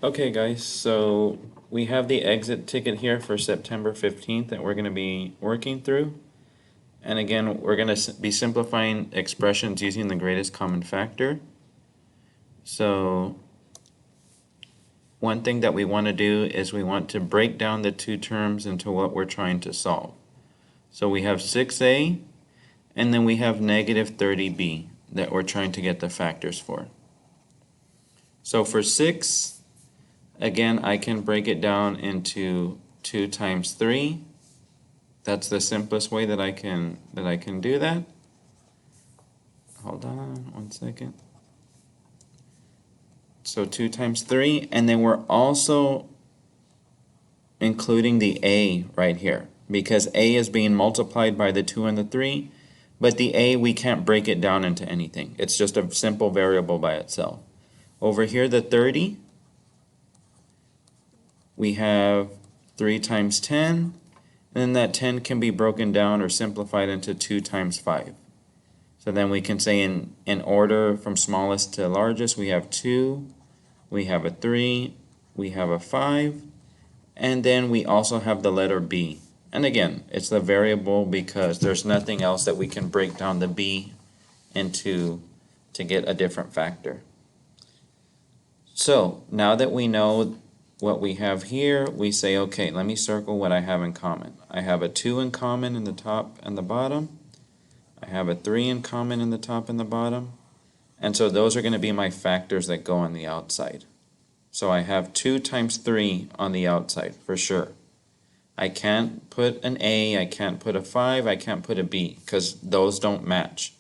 Okay guys, so we have the exit ticket here for September 15th that we're going to be working through. And again, we're going to be simplifying expressions using the greatest common factor. So one thing that we want to do is we want to break down the two terms into what we're trying to solve. So we have 6a and then we have negative 30b that we're trying to get the factors for. So for 6, again, I can break it down into 2 times 3. That's the simplest way that I can do that. Hold on one second. So 2 times 3, and then we're also including the a right here because a is being multiplied by the 2 and the 3, but the a we can't break it down into anything. It's just a simple variable by itself. Over here, the 30, we have 3 times 10, and then that 10 can be broken down or simplified into 2 times 5. So then we can say in order from smallest to largest, we have 2, we have a 3, we have a 5, and then we also have the letter b. And again, it's the variable because there's nothing else that we can break down the b into to get a different factor. So now that we know what we have here, we say, okay, let me circle what I have in common. I have a 2 in common in the top and the bottom. I have a 3 in common in the top and the bottom. And so those are going to be my factors that go on the outside. So I have 2 times 3 on the outside for sure. I can't put an A, I can't put a 5, I can't put a B because those don't match.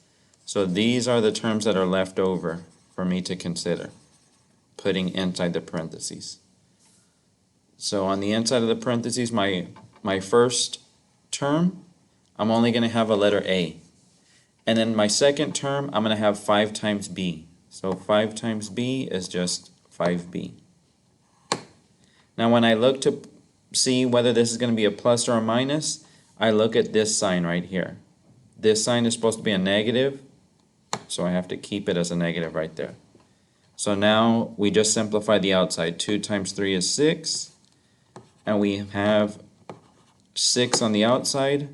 So these are the terms that are left over for me to consider putting inside the parentheses. So on the inside of the parentheses, my first term, I'm only going to have a letter A. And then my second term, I'm going to have 5 times B. So 5 times B is just 5B. Now when I look to see whether this is going to be a plus or a minus, I look at this sign right here. This sign is supposed to be a negative, so I have to keep it as a negative right there. So now we just simplify the outside. 2 times 3 is 6. And we have 6 on the outside,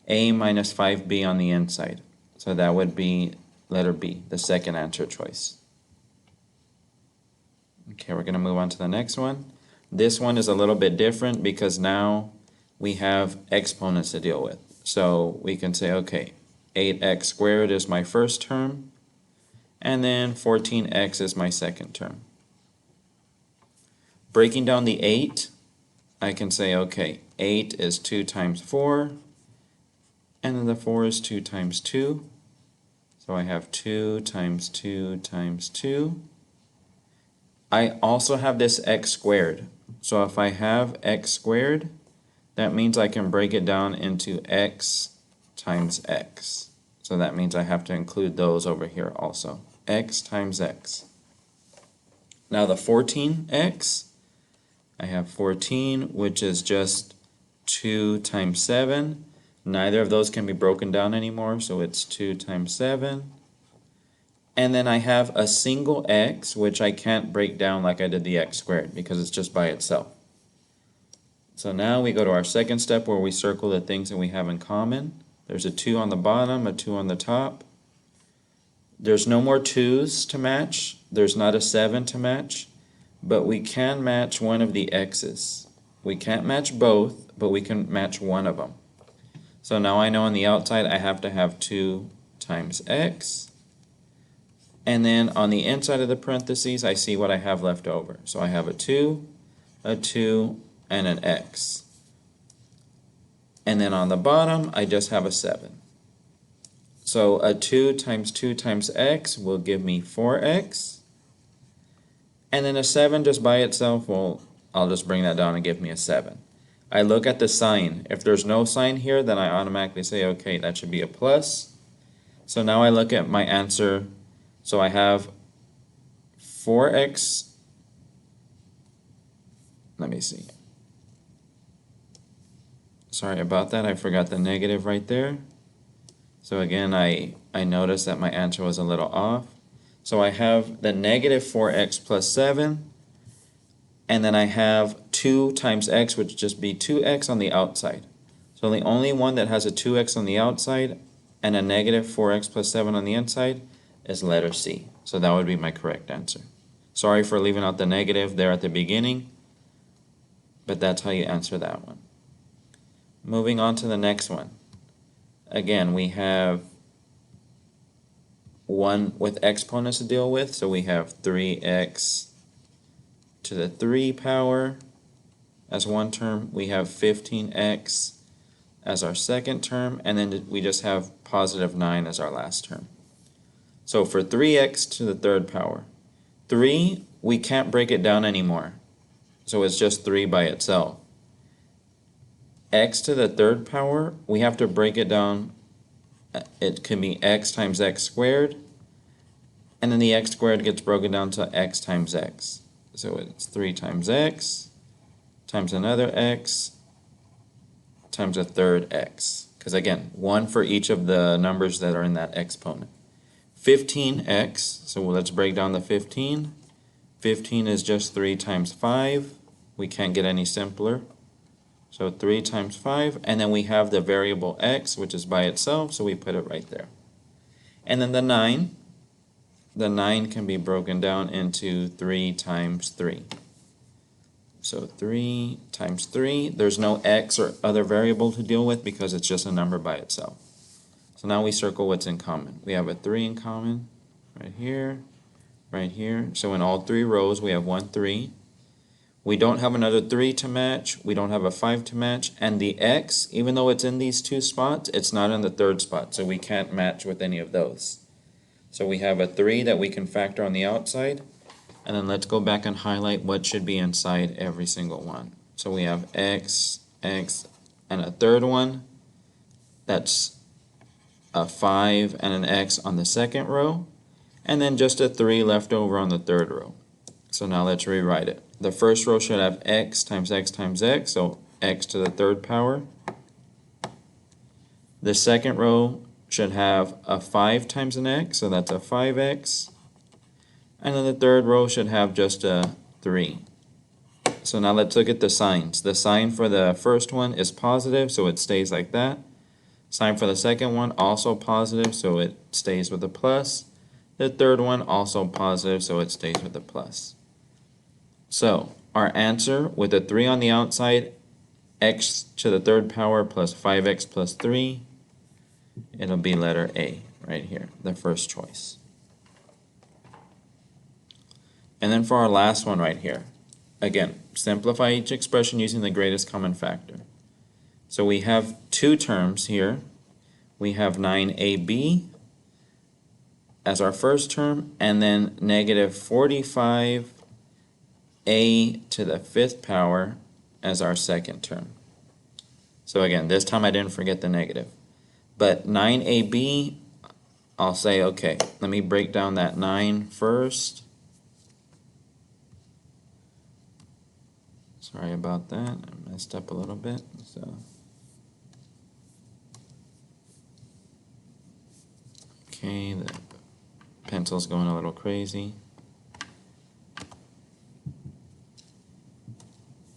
A minus 5B on the inside. So that would be letter B, the second answer choice. Okay, we're going to move on to the next one. This one is a little bit different because now we have exponents to deal with. So we can say, okay, 8x squared is my first term, and then 14x is my second term. Breaking down the 8, I can say, okay, 8 is 2 times 4, and then the 4 is 2 times 2. So I have 2 times 2 times 2. I also have this x squared. So if I have x squared, that means I can break it down into x times x. So that means I have to include those over here also. X times x. Now the 14x, I have 14, which is just 2 times 7. Neither of those can be broken down anymore, so it's 2 times 7. And then I have a single x, which I can't break down like I did the x squared because it's just by itself. So now we go to our second step where we circle the things that we have in common. There's a 2 on the bottom, a 2 on the top. There's no more 2's to match. There's not a 7 to match. But we can match one of the x's. We can't match both, but we can match one of them. So now I know on the outside I have to have 2 times x. And then on the inside of the parentheses, I see what I have left over. So I have a 2, and an x. And then on the bottom, I just have a 7. So a 2 times x will give me 4x. And then a 7 just by itself, well, I'll just bring that down and give me a 7. I look at the sign. If there's no sign here, then I automatically say, okay, that should be a plus. So now I look at my answer. So I have 4x, let me see. Sorry about that, I forgot the negative right there. So again, I noticed that my answer was a little off. So I have the negative 4x plus 7, and then I have 2 times x, which would just be 2x on the outside. So the only one that has a 2x on the outside and a negative 4x plus 7 on the inside is letter C. So that would be my correct answer. Sorry for leaving out the negative there at the beginning, but that's how you answer that one. Moving on to the next one. Again, we have one with exponents to deal with, so we have 3x to the 3 power as one term. We have 15x as our second term, and then we just have positive 9 as our last term. So for 3x to the third power, 3, we can't break it down anymore, so it's just 3 by itself. X to the third power, we have to break it down. It can be x times x squared, and then the x squared gets broken down to x times x. So it's 3 times x times another x times a third x. Because again, 1 for each of the numbers that are in that exponent. 15x, so let's break down the 15. 15 is just 3 times 5. We can't get any simpler. So 3 times 5, and then we have the variable x, which is by itself, so we put it right there. And then the 9 can be broken down into 3 times 3. So 3 times 3, there's no x or other variable to deal with because it's just a number by itself. So now we circle what's in common. We have a 3 in common, right here, right here. So in all 3 rows we have 1 3. We don't have another 3 to match, we don't have a 5 to match, and the x, even though it's in these 2 spots, it's not in the third spot, so we can't match with any of those. So we have a 3 that we can factor on the outside, and then let's go back and highlight what should be inside every single one. So we have x, x, and a third one, that's a 5 and an x on the second row, and then just a 3 left over on the third row. So now let's rewrite it. The first row should have x times x times x, so x to the third power. The second row should have a 5 times an x, so that's a 5x. And then the third row should have just a 3. So now let's look at the signs. The sign for the first one is positive, so it stays like that. Sign for the second one, also positive, so it stays with a plus. The third one, also positive, so it stays with a plus. So our answer with a 3 on the outside, x to the third power plus 5x plus 3, it'll be letter A right here, the first choice. And then for our last one right here, again, simplify each expression using the greatest common factor. So we have 2 terms here. We have 9ab as our first term, and then negative 45a to the 5th power as our second term. So again, this time I didn't forget the negative. But 9ab, I'll say, okay, let me break down that 9 first. Sorry about that, I messed up a little bit. Okay, the pencil's going a little crazy.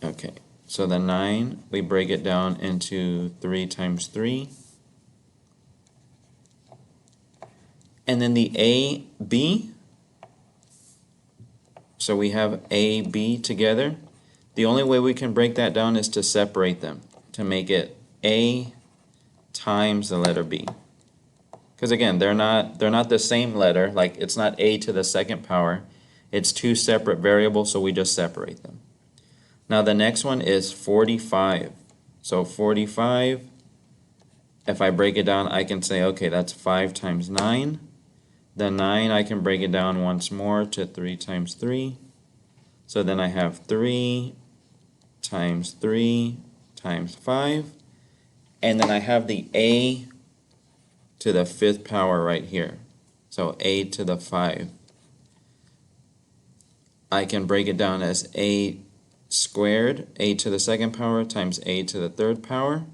Okay, so the 9, we break it down into 3 times 3. And then the A, B, so we have A, B together. The only way we can break that down is to separate them, to make it A times the letter B. Because again, they're not the same letter, like it's not A to the second power. It's 2 separate variables, so we just separate them. Now the next one is 45. So 45, if I break it down, I can say, okay, that's 5 times 9. The 9, I can break it down once more to 3 times 3. So then I have 3 times 3 times 5. And then I have the A to the 5th power right here. So A to the 5. I can break it down as A squared, A to the second power times A to the third power.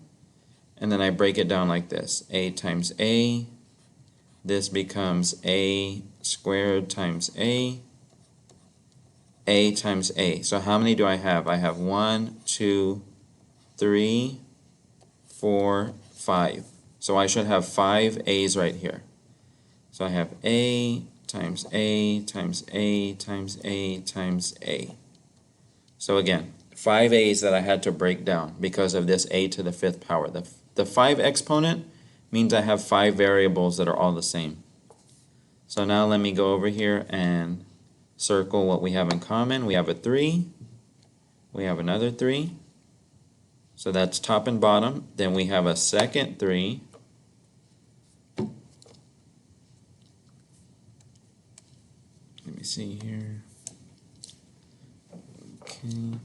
And then I break it down like this. A times A. This becomes A squared times A. A times A. So how many do I have? I have 1, 2, 3, 4, 5. So I should have 5 A's right here. So I have A times A times A times A times A. So again, 5 A's that I had to break down because of this A to the 5th power. The 5 exponent means I have 5 variables that are all the same. So now let me go over here and circle what we have in common. We have a 3. We have another 3. So that's top and bottom. Then we have a second 3. Let me see here. Okay.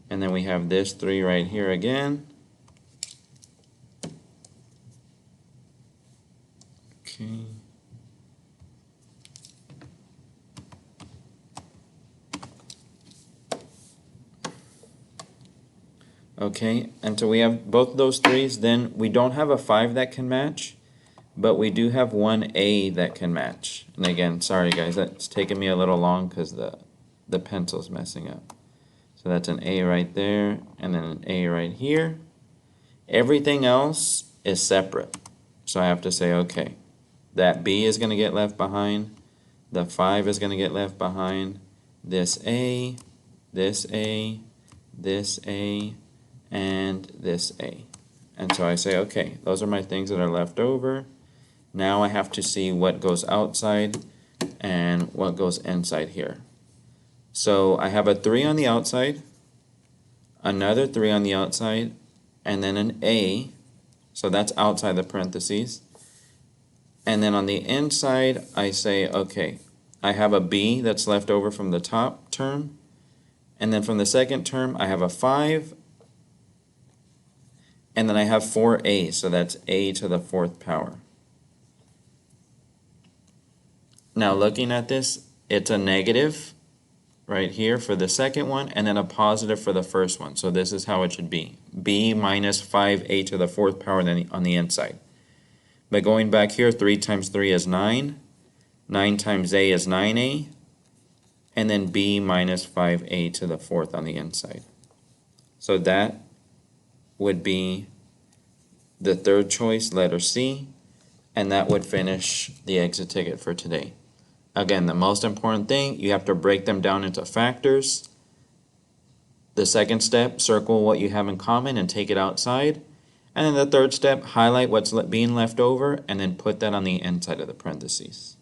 And then we have this 3 right here again. Okay. Okay, and so we have both those 3's. Then we don't have a 5 that can match, but we do have one A that can match. And again, sorry guys, that's taking me a little long because the pencil's messing up. So that's an A right there, and then an A right here. Everything else is separate. So I have to say, okay, that B is going to get left behind. The 5 is going to get left behind. This A, this A, this A, and this A. And so I say, okay, those are my things that are left over. Now I have to see what goes outside and what goes inside here. So I have a 3 on the outside, another 3 on the outside, and then an A. So that's outside the parentheses. And then on the inside, I say, okay, I have a B that's left over from the top term. And then from the second term, I have a 5. And then I have 4 A's, so that's A to the 4th power. Now looking at this, it's a negative right here for the second one, and then a positive for the first one. So this is how it should be. B minus 5A to the 4th power on the inside. But going back here, 3 times 3 is 9. 9 times A is 9A. And then B minus 5A to the 4th on the inside. So that would be the third choice, letter C, and that would finish the exit ticket for today. Again, the most important thing, you have to break them down into factors. The second step, circle what you have in common and take it outside. And then the third step, highlight what's being left over and then put that on the inside of the parentheses.